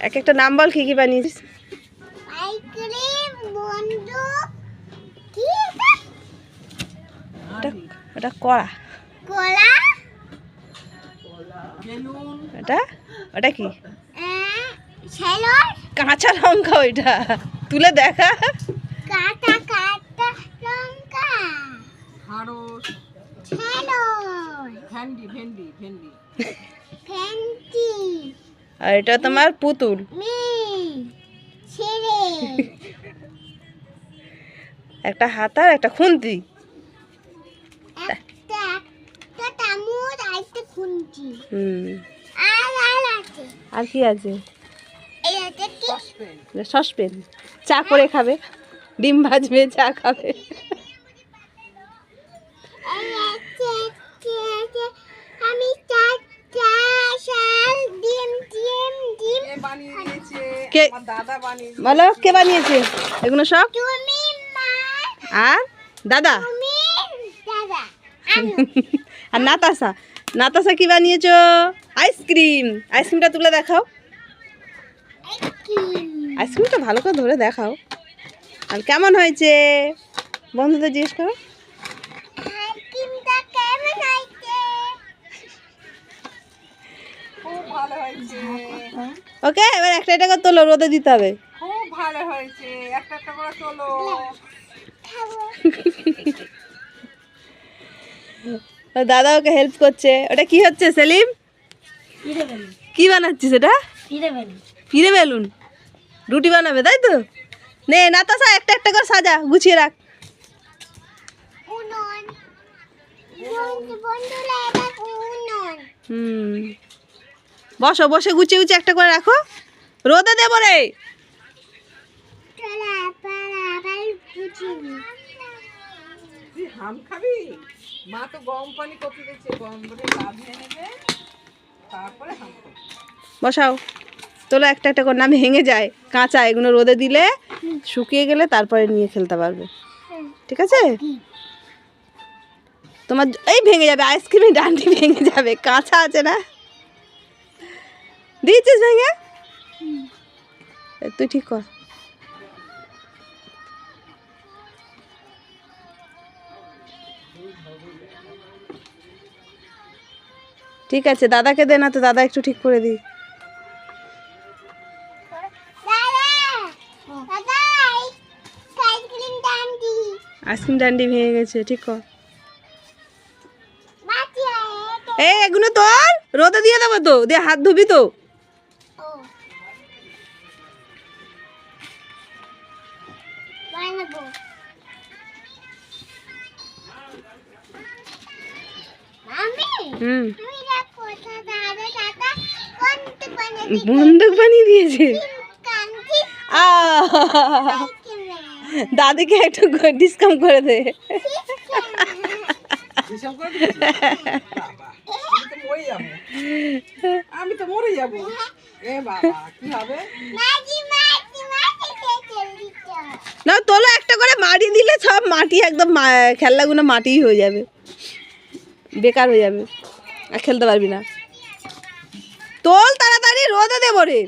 এক একটা নাম বল, কি কি বানিয়েছিস? ওটা কড়া, এটা ওটা কি? কাঁচা লঙ্কা। ওইটা তুলে দেখা। আর এটা তোমার পুতুল। একটা হাত আর একটা খুন্তি। আর কি আছে? সসপেন। চা করে খাবে, ডিম ভাজবে, চা খাবে। বলো কে বানিয়েছে এগুলো সব? আর দাদা আর নাতাশা। নাতাশা কি বানিয়েছো? আইসক্রিম। আইসক্রিমটা তুলে দেখাও। আইসক্রিমটা ভালো করে ধরে দেখাও। আর কেমন হয়েছে বন্ধুদের জিজ্ঞেস করো। ওকে, এবার একটা একটা করে তোলো, রোদে দিতে হবে। খুব ভালো হয়েছে, একটা একটা করে তোলো। দাদা ওকে হেল্প করছে। ওটা কি হচ্ছে সেলিম? কি বানাচ্ছিস এটা? পিড়ে বেলুন। রুটি বানাবে তাই তো? নে নাতাশা, একটা একটা করে সাজা, গুছিয়ে রাখ। বসো, বসে গুছিয়ে গুছিয়ে একটা করে রাখো। রোদে দেবো রে। হাম খাবি? মা তো গরম পানি করতে দিচ্ছে, গরম পানি লাভিয়ে নেবে, তারপরে হাম খাবি। বসাও, তোলো একটা একটা করে। না ভেঙে যায়, কাঁচা। এগুলো রোদে দিলে শুকিয়ে গেলে তারপরে নিয়ে খেলতে পারবে। ঠিক আছে? তোমার এই ভেঙে যাবে, আইসক্রিমের ডান্ডি ভেঙে যাবে, কাঁচা আছে না। দিয়েছিস ভেঙে? তুই ঠিক কর। ঠিক আছে, দাদাকে দে না তো, দাদা একটু ঠিক করে দিই। আইসক্রিম ডান্ডি ভেঙে গেছে, ঠিক কর। এই এগুলো তোর রোদে দিয়ে দেবো তো, দিয়ে হাত ধুবি তো। বন্দুক বানিয়ে দিয়েছে। দাদিকে একটু ডিসকাউন্ট করে দে। আমি তো মরে যাবো। এ বাবা, কি হবে? না তোলো, একটা করে মাটি দিলে সব মাটি একদম খেলনাগুলো মাটিই হয়ে যাবে, বেকার হয়ে যাবে, আর খেলতে পারবি না। তোল তাড়াতাড়ি, রোদে দেবো রে।